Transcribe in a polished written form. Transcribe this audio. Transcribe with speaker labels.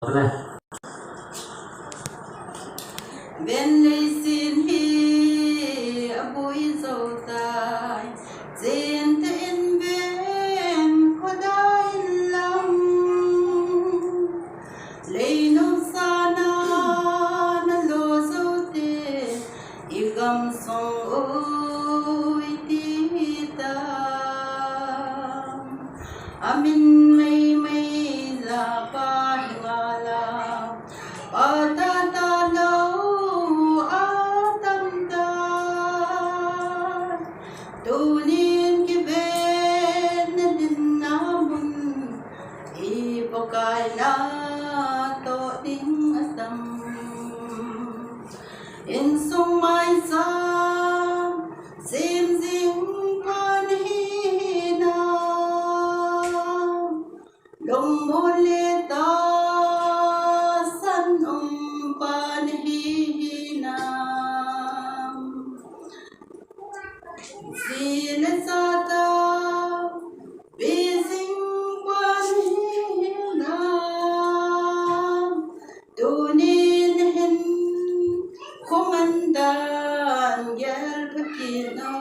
Speaker 1: Vâng.
Speaker 2: Bên đây xin hi bụi dầu tài xin tên bên có đai lòng lấy nông sa na lô dâu tê y gầm sông ôi tí ta amin mây mây la pa hingala ta ta lâu tunin kiben din namun ipokay na to ding asam insong may sa simsing panhina lumulita san panhina sila sata bising panhina tunin hin kumandan yel pakino